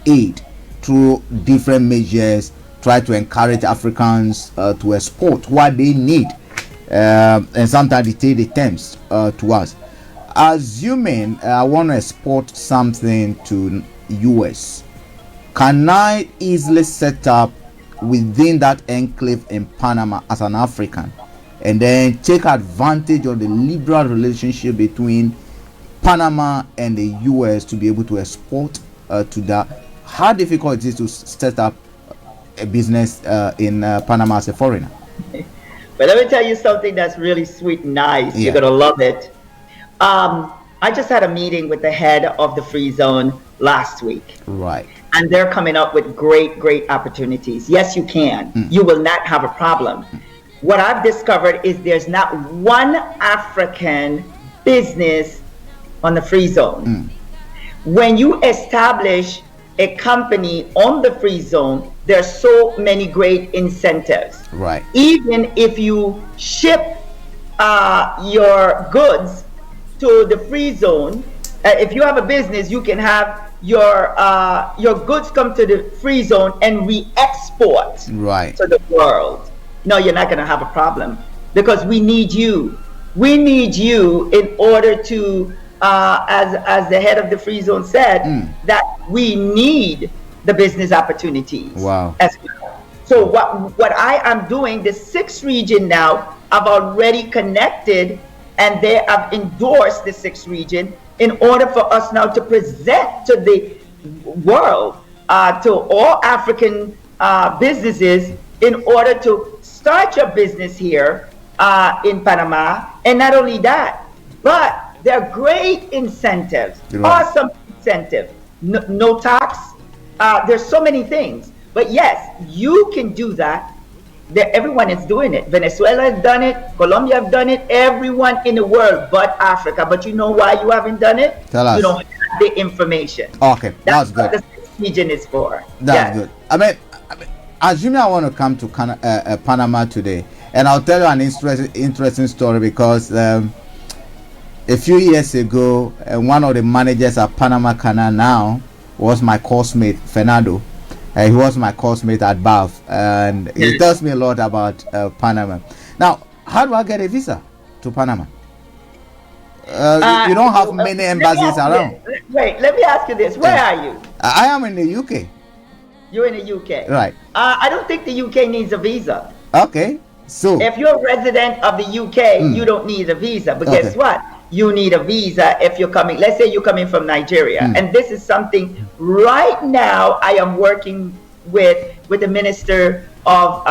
aid through different measures try to encourage Africans to export what they need, and sometimes they take the terms to us. Assuming I want to export something to US, can I easily set up within that enclave in Panama as an African and then take advantage of the liberal relationship between Panama and the US to be able to export to that? How difficult it is to set up a business in Panama as a foreigner? But let me tell you something that's really sweet and nice. You're gonna love it. I just had a meeting with the head of the free zone last week. Right. And they're coming up with great opportunities. Yes, you can. You will not have a problem. What I've discovered is there's not one African business on the free zone. When you establish a company on the free zone, there's so many great incentives. Right. Even if you ship your goods to the free zone, if you have a business, you can have your goods come to the free zone and re-export to the world. No, you're not going to have a problem because we need you. We need you in order to, as the head of the free zone said, that we need the business opportunities. Wow. As well. So what I am doing, the sixth region now, I've already connected and they have endorsed the sixth region in order for us now to present to the world, to all African businesses, in order to start your business here in Panama. And not only that, but there are great incentives, awesome incentive, no tax. There's so many things. But yes, you can do that. Everyone is doing it. Venezuela has done it. Colombia have done it. Everyone in the world but Africa. But you know why you haven't done it? Tell us. You don't have the information. Okay, that's good. What the region is for. That's good. I mean, assuming I want to come to Panama today, and I'll tell you an interesting story because a few years ago, one of the managers at Panama Canal now was my coursemate, Fernando. He was my coursemate at Bath, and he tells me a lot about Panama. Now, how do I get a visa to Panama? You don't have many embassies around. Wait, let me ask you this. Where are you? I am in the UK. You're in the UK. Right. I don't think the UK needs a visa. Okay. So if you're a resident of the UK, you don't need a visa. But guess what? You need a visa if you're coming. Let's say you're coming from Nigeria. And this is something right now I am working with the Minister of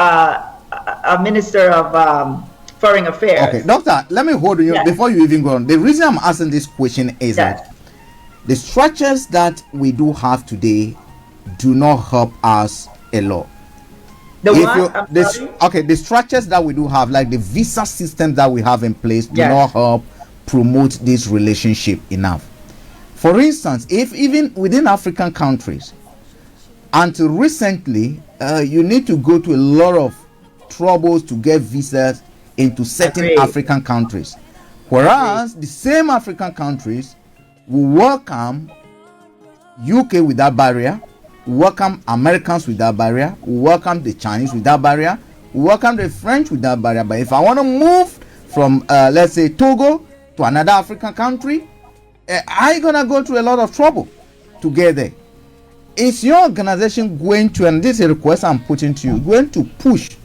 Foreign Affairs. Okay, Doctor, let me hold you before you even go on. The reason I'm asking this question is that the structures that we do have today do not help us a lot. The structures that we do have, like the visa system that we have in place, do not help promote this relationship enough. For instance, if even within African countries, until recently, you need to go to a lot of troubles to get visas into certain African countries, whereas the same African countries will welcome UK without barrier, welcome Americans without barrier, welcome the Chinese without barrier, welcome the French without barrier. But if I want to move from let's say Togo to another African country, I'm gonna go through a lot of trouble to get there. Is your organization going to, and this is a request I'm putting to you, going to push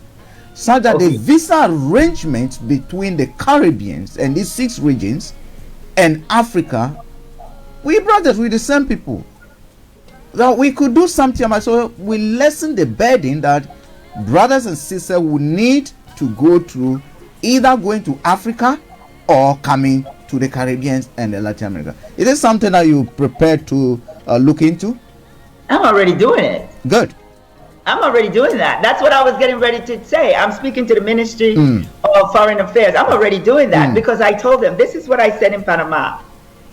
so that the visa arrangements between the Caribbeans and these 6 regions and Africa, we brothers with the same people, that we could do something about, so we lessen the burden that brothers and sisters will need to go through, either going to Africa or coming to the Caribbean and the Latin America. Is this something that you prepared to look into? I'm already doing it. Good. I'm already doing that. That's what I was getting ready to say. I'm speaking to the Ministry of Foreign Affairs. I'm already doing that because I told them, this is what I said in Panama.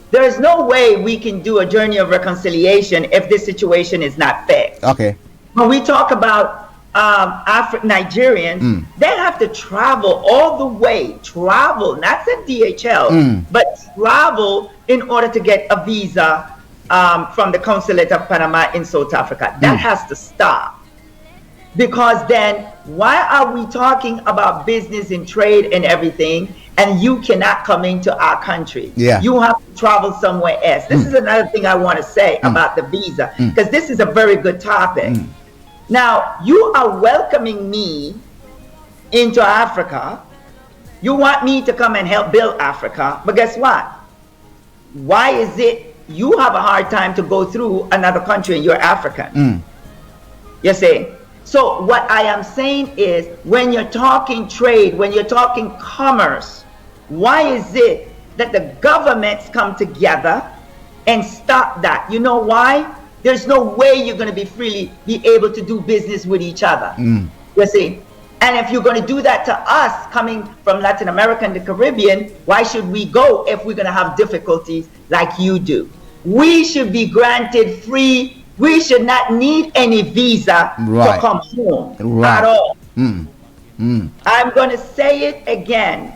There is no way we can do a journey of reconciliation if this situation is not fixed. Okay. When we talk about Nigerians, they have to travel all the way, not send DHL, but travel in order to get a visa from the consulate of Panama in South Africa. That has to stop. Because then why are we talking about business and trade and everything, and you cannot come into our country? You have to travel somewhere else. This is another thing I want to say about the visa, because this is a very good topic. Now, you are welcoming me into Africa. You want me to come and help build Africa, but guess what? Why is it you have a hard time to go through another country and you're African? You see? So what I am saying is, when you're talking trade, when you're talking commerce, why is it that the governments come together and stop that? You know why? There's no way you're going to be able to do business with each other. You see? And if you're going to do that to us coming from Latin America and the Caribbean, why should we go if we're going to have difficulties like you do? We should be granted free. We should not need any visa to come home at all. I'm going to say it again.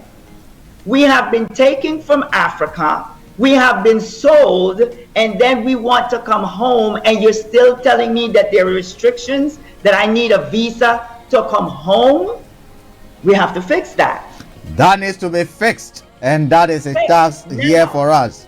We have been taken from Africa. We have been sold, and then we want to come home, and you're still telling me that there are restrictions, that I need a visa to come home? We have to fix that. That needs to be fixed, and that is a task here for us.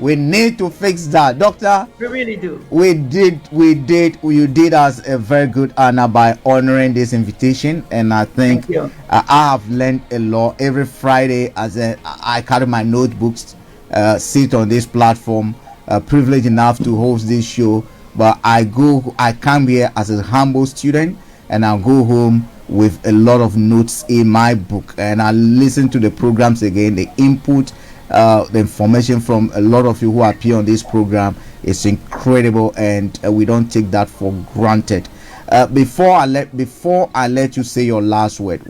We need to fix that, Doctor. We really do. You did us a very good honor by honoring this invitation, and I think I have learned a lot. Every Friday, I carry my notebooks, sit on this platform, privileged enough to host this show. But I come here as a humble student, and I'll go home with a lot of notes in my book, and I listen to the programs again, the input. The information from a lot of you who appear on this program is incredible, and we don't take that for granted. Before I let you say your last word,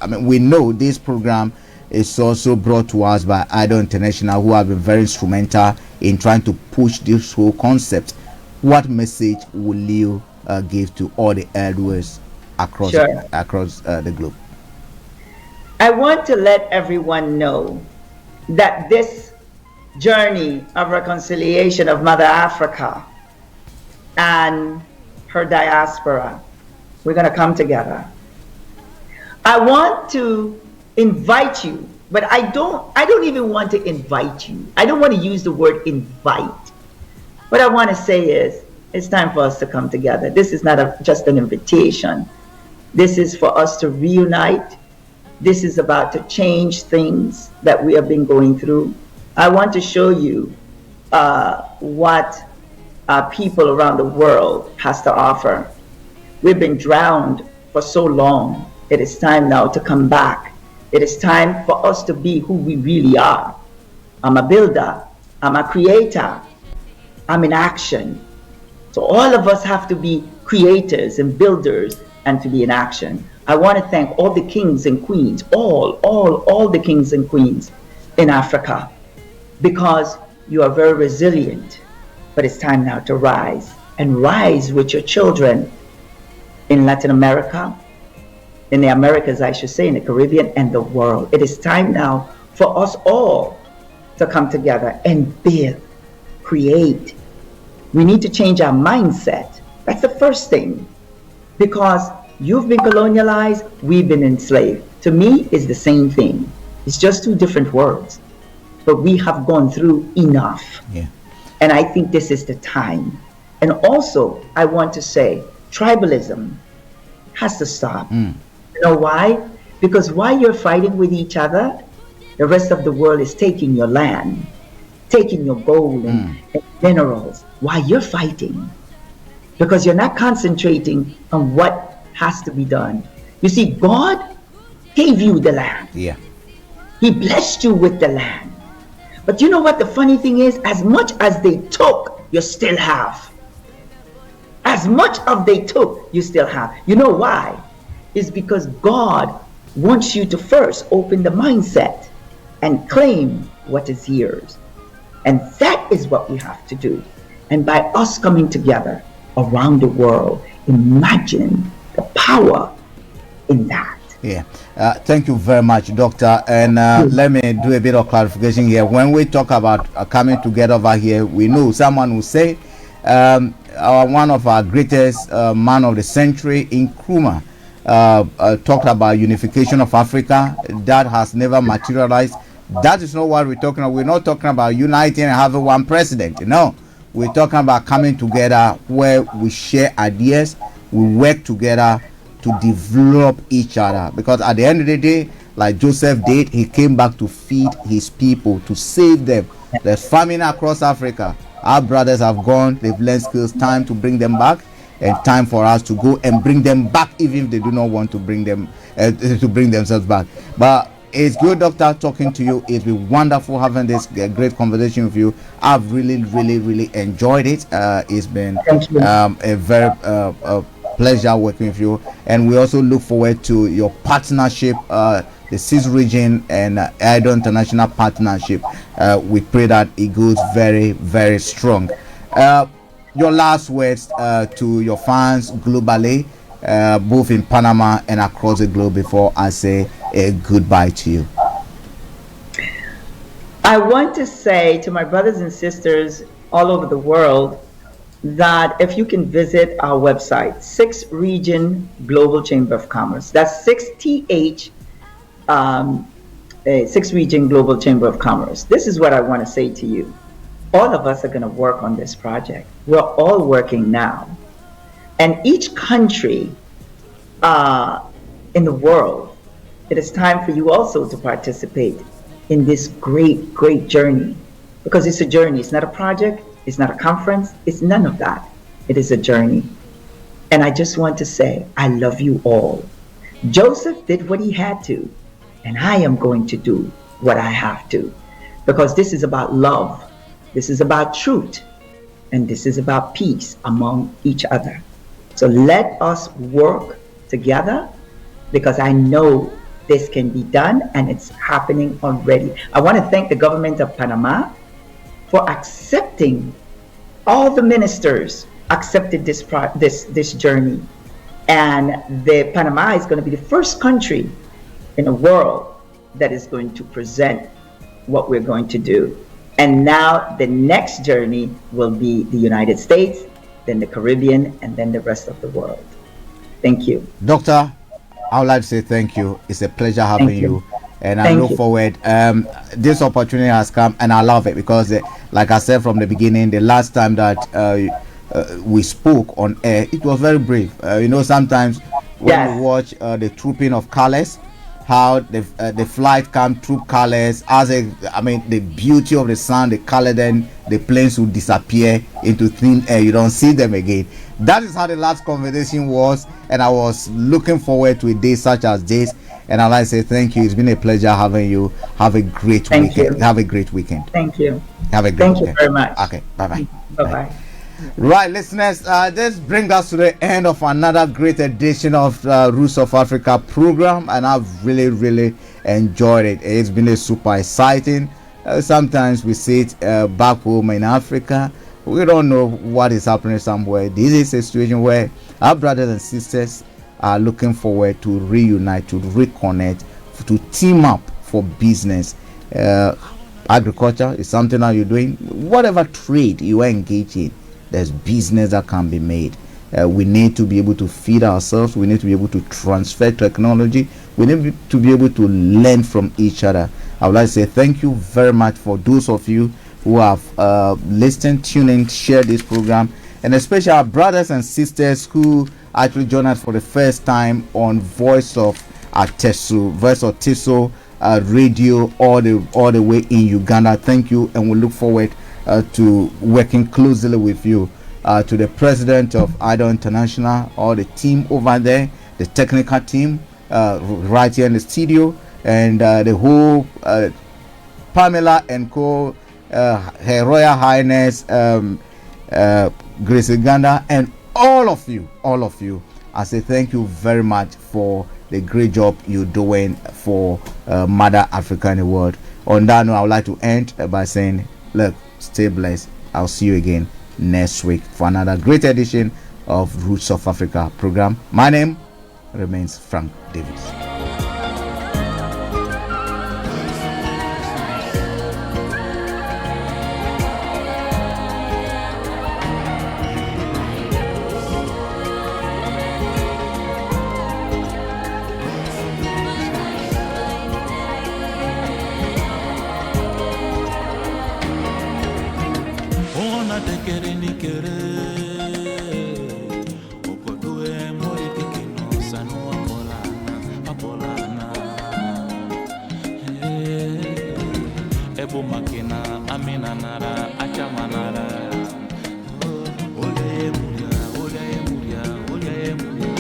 I mean, we know this program is also brought to us by IDO International, who have been very instrumental in trying to push this whole concept. What message will you give to all the elders across the globe? I want to let everyone know that this journey of reconciliation of Mother Africa and her diaspora. We're going to come together. I want to invite you, but I don't even want to invite you. I don't want to use the word invite. What I want to say is, it's time for us to come together. This is not just an invitation. This is for us to reunite. This is about to change things that we have been going through. I want to show you what people around the world has to offer. We've been drowned for so long. It is time now to come back. It is time for us to be who we really are. I'm a builder. I'm a creator. I'm in action. So all of us have to be creators and builders and to be in action. I want to thank all the kings and queens, all the kings and queens in Africa, because you are very resilient. But it's time now to rise, and rise with your children in Latin America, in the Americas, I should say, in the Caribbean and the world. It is time now for us all to come together and build, create. We need to change our mindset. That's the first thing, because you've been colonialized, we've been enslaved. To me, it's the same thing. It's just two different words, but we have gone through enough. Yeah. And I think this is the time. And also, I want to say, tribalism has to stop. You know why? Because while you're fighting with each other, the rest of the world is taking your land, taking your gold and minerals while you're fighting. Because you're not concentrating on what has to be done. You see, God gave you the land. Yeah. He blessed you with the land. But you know what the funny thing is? As much as they took, you still have. As much as they took, you still have. You know why? It's because God wants you to first open the mindset and claim what is yours. And that is what we have to do. And by us coming together around the world, imagine the power in that. Yeah. Thank you very much, Doctor. And let me do a bit of clarification here. When we talk about coming together over here, we know someone will say one of our greatest man of the century, Nkrumah, talked about unification of Africa. That has never materialized. That is not what we're talking about. We're not talking about uniting and having one president. No, we're talking about coming together where we share ideas, we work together to develop each other. Because at the end of the day, like Joseph did, he came back to feed his people, to save them. There's famine across Africa. Our brothers have gone, they've learned skills. Time to bring them back, and time for us to go and bring them back, even if they do not want to bring them to bring themselves back. But it's good, Doctor, talking to you. It's been wonderful having this great conversation with you. I've really enjoyed it. It's been a very pleasure working with you, and we also look forward to your partnership, the CIS region and IDO International partnership. We pray that it goes very strong. Your last words to your fans globally, both in Panama and across the globe, before I say a goodbye to you. I want to say to my brothers and sisters all over the world that if you can visit our website, 6 Region Global Chamber of Commerce, that's 6TH, 6 Region Global Chamber of Commerce. This is what I want to say to you. All of us are going to work on this project. We're all working now. And each country in the world, it is time for you also to participate in this great journey. Because it's a journey, it's not a project. It's not a conference. It's none of that. It is a journey. And I just want to say, I love you all. Joseph did what he had to, and I am going to do what I have to. Because this is about love. This is about truth. And this is about peace among each other. So let us work together, because I know this can be done, and it's happening already. I want to thank the government of Panama for accepting. All the ministers accepted this journey, and Panama is going to be the first country in the world that is going to present what we're going to do. And now the next journey will be the United States then the Caribbean, and then the rest of the world. Thank you. Doctor, I would like to say thank you. It's a pleasure having you. And I look forward. This opportunity has come, and I love it because, like I said from the beginning, the last time that we spoke on air, it was very brief. Sometimes when we watch the trooping of colors, how the flight come through colors, the beauty of the sun, the color, then the planes will disappear into thin air. You don't see them again. That is how the last conversation was, and I was looking forward to a day such as this. And I'd like to say thank you. It's been a pleasure having you. Have a great weekend. Have a great weekend. Thank you. Have a great weekend. Thank you very much. Okay. Bye-bye. Bye-bye. Right, listeners, this brings us to the end of another great edition of Roots of Africa program, and I've really, really enjoyed it. It's been a super exciting. Sometimes we sit back home in Africa. We don't know what is happening somewhere. This is a situation where our brothers and sisters are looking forward to reunite, to reconnect, to team up for business. Agriculture is something that you're doing. Whatever trade you are engaged in, there's business that can be made. We need to be able to feed ourselves. We need to be able to transfer technology. We need to be able to learn from each other. I would like to say thank you very much for those of you who have listened, tuned in, shared this program, and especially our brothers and sisters who actually joined us for the first time on Voice of Teso radio all the way in Uganda. Thank you, and we look forward to working closely with you. To the president of IDO International, all the team over there, the technical team right here in the studio, and the whole Pamela and co, Her Royal Highness Grace Uganda, and all of you. I say thank you very much for the great job you're doing for Mother Africa in the world. On that note, I would like to end by saying, look, stay blessed. I'll see you again next week for another great edition of Roots of Africa program. My name remains Frank Davis. Ole mulia, ole mulia, ole mulia.